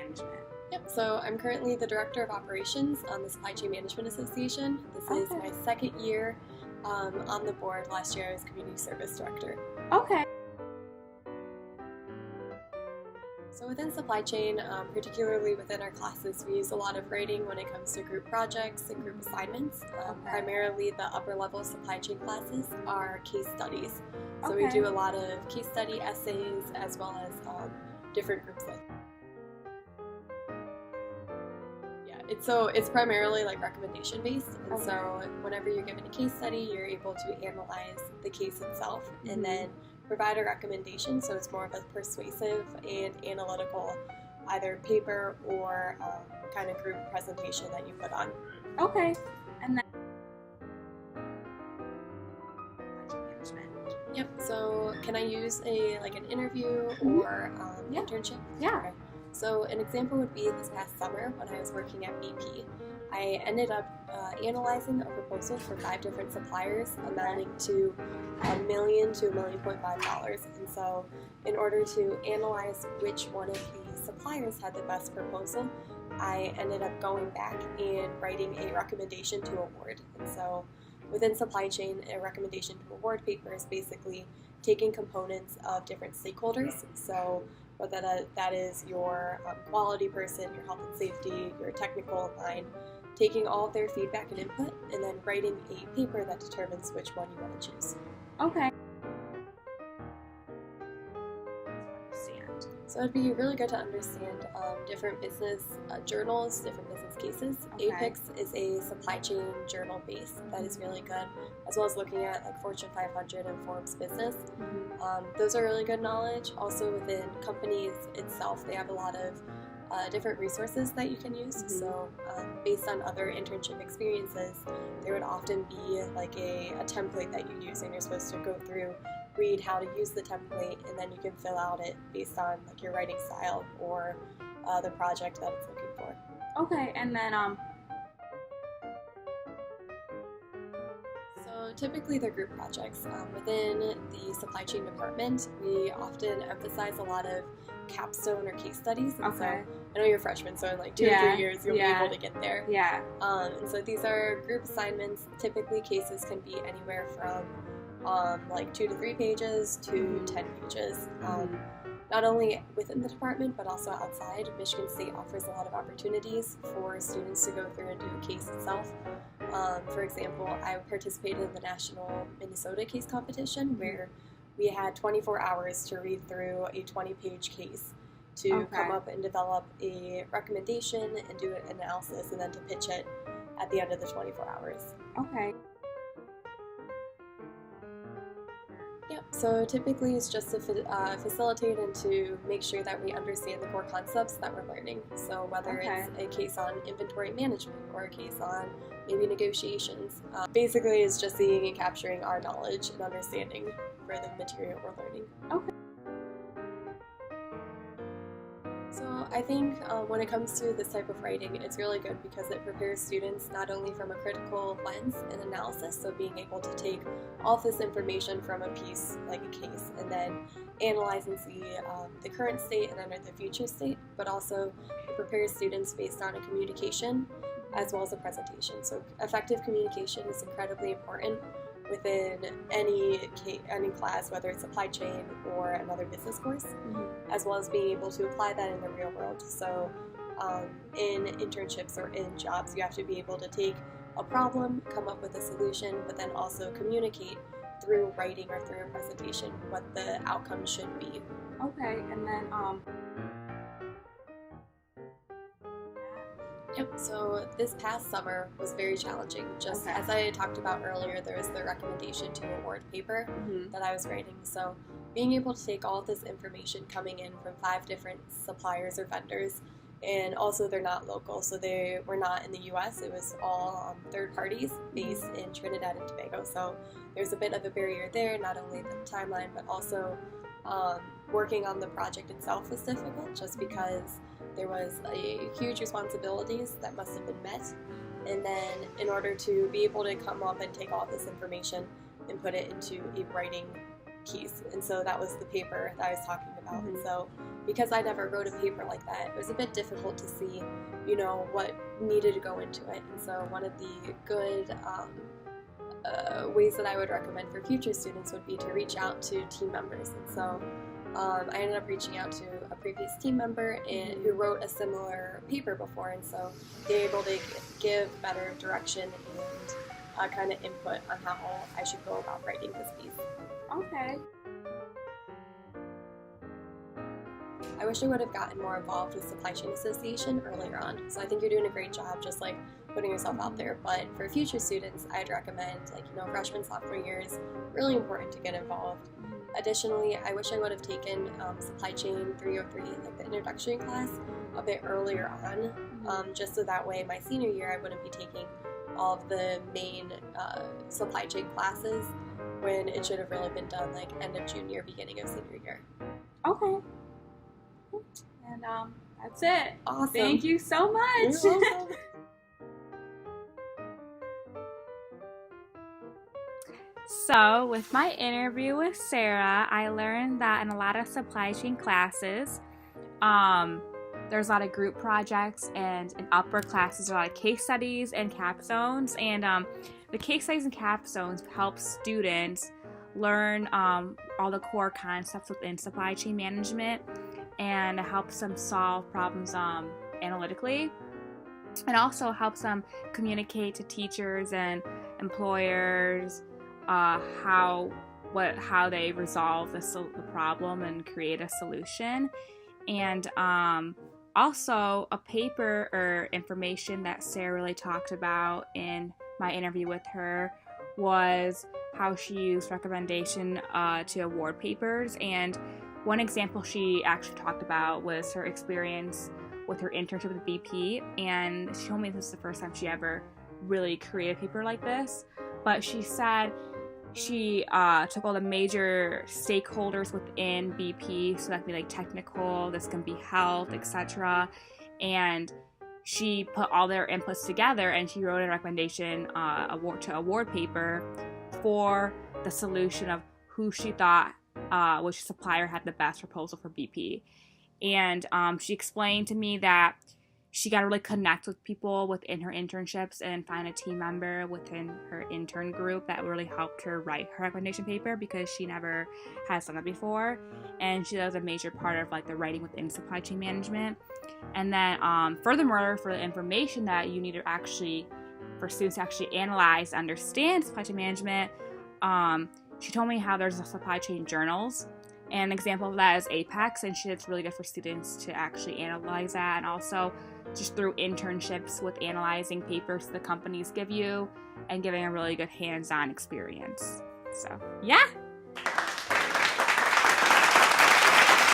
management? Yep, so I'm currently the Director of Operations on the Supply Chain Management Association. This is my second year on the board. Last year I was Community Service Director. Okay. So within supply chain, particularly within our classes, we use a lot of writing when it comes to group projects and group assignments. Primarily the upper level supply chain classes are case studies. So we do a lot of case study essays as well as different groups. It's primarily like recommendation based, and so whenever you're given a case study, you're able to analyze the case itself and then provide a recommendation. So it's more of a persuasive and analytical, either paper or kind of group presentation that you put on. Okay, and then Yep. So can I use an interview or internship? Yeah. Okay. So an example would be this past summer when I was working at BP. I ended up analyzing a proposal for 5 different suppliers amounting to $1 million to $1.5 million. And so in order to analyze which one of the suppliers had the best proposal, I ended up going back and writing a recommendation to award. And so within supply chain, a recommendation to award paper is basically taking components of different stakeholders. So whether that is your quality person, your health and safety, your technical line, taking all of their feedback and input, and then writing a paper that determines which one you want to choose. Okay. So it'd be really good to understand different business journals, different business cases. APICS is a supply chain journal base that is really good, as well as looking at like Fortune 500 and Forbes Business. Those are really good knowledge. Also within companies itself, they have a lot of different resources that you can use. So based on other internship experiences, there would often be like a template that you use, and you're supposed to go through, read how to use the template, and then you can fill out it based on like your writing style or the project that it's looking for. Okay, and then So typically they're group projects. Within the supply chain department, we often emphasize a lot of capstone or case studies. And so I know you're freshmen, so in like 2 or 3 years you'll be able to get there. And so these are group assignments. Typically cases can be anywhere from like 2 to 3 pages to 10 pages. Not only within the department, but also outside. Michigan State offers a lot of opportunities for students to go through and do a case itself. For example, I participated in the National Minnesota Case Competition, where we had 24 hours to read through a 20-page case to come up and develop a recommendation and do an analysis, and then to pitch it at the end of the 24 hours. Okay. Yep, so typically it's just to facilitate and to make sure that we understand the core concepts that we're learning. So whether it's a case on inventory management or a case on maybe negotiations, basically it's just seeing and capturing our knowledge and understanding for the material we're learning. Okay. So I think when it comes to this type of writing, it's really good because it prepares students not only from a critical lens and analysis, so being able to take all of this information from a piece like a case and then analyze and see the current state and then the future state, but also it prepares students based on a communication as well as a presentation. So effective communication is incredibly important within any class, whether it's supply chain or another business course, as well as being able to apply that in the real world. So in internships or in jobs, you have to be able to take a problem, come up with a solution, but then also communicate through writing or through a presentation what the outcome should be. Okay, and then Yep, so this past summer was very challenging. Just as I talked about earlier, there was the recommendation to award paper that I was writing. So being able to take all of this information coming in from 5 different suppliers or vendors, and also they're not local, so they were not in the US, it was all third parties based in Trinidad and Tobago. So there's a bit of a barrier there, not only the timeline, but also working on the project itself was difficult just because there was a huge responsibilities that must have been met, and then in order to be able to come up and take all this information and put it into a writing piece, and so that was the paper that I was talking about. And so because I never wrote a paper like that, it was a bit difficult to see, what needed to go into it. And so one of the good ways that I would recommend for future students would be to reach out to team members. And so I ended up reaching out to a previous team member who wrote a similar paper before, and so they were able to give better direction and kind of input on how I should go about writing this piece. Okay. I wish I would have gotten more involved with Supply Chain Association earlier on. So I think you're doing a great job just like putting yourself out there. But for future students, I'd recommend freshman, sophomore years, really important to get involved. Additionally, I wish I would have taken Supply Chain 303, like the introductory class, a bit earlier on, just so that way my senior year I wouldn't be taking all of the main supply chain classes when it should have really been done like end of junior, beginning of senior year. Okay. And that's it. Awesome. Thank you so much. You're welcome. So, with my interview with Sarah, I learned that in a lot of supply chain classes, there's a lot of group projects, and in upper classes, there's a lot of case studies and capstones. And the case studies and capstones help students learn all the core concepts within supply chain management, and it helps them solve problems analytically. It also helps them communicate to teachers and employers how they resolve the problem and create a solution. And also a paper or information that Sarah really talked about in my interview with her was how she used recommendation to award papers. And one example she actually talked about was her experience with her internship with BP, and she told me this is the first time she ever really created a paper like this. But she said she took all the major stakeholders within BP, so that can be like technical, this can be health, etc. And she put all their inputs together, and she wrote a recommendation award paper for the solution of who she thought which supplier had the best proposal for BP. And she explained to me that she got to really connect with people within her internships and find a team member within her intern group that really helped her write her recommendation paper, because she never has done it before. And she was a major part of like the writing within supply chain management. And then furthermore, for the information that you need to actually, for students to actually analyze, understand supply chain management, she told me how there's a supply chain journals. And an example of that is Apex, and it's really good for students to actually analyze that, and also just through internships with analyzing papers the companies give you and giving a really good hands-on experience. So, yeah.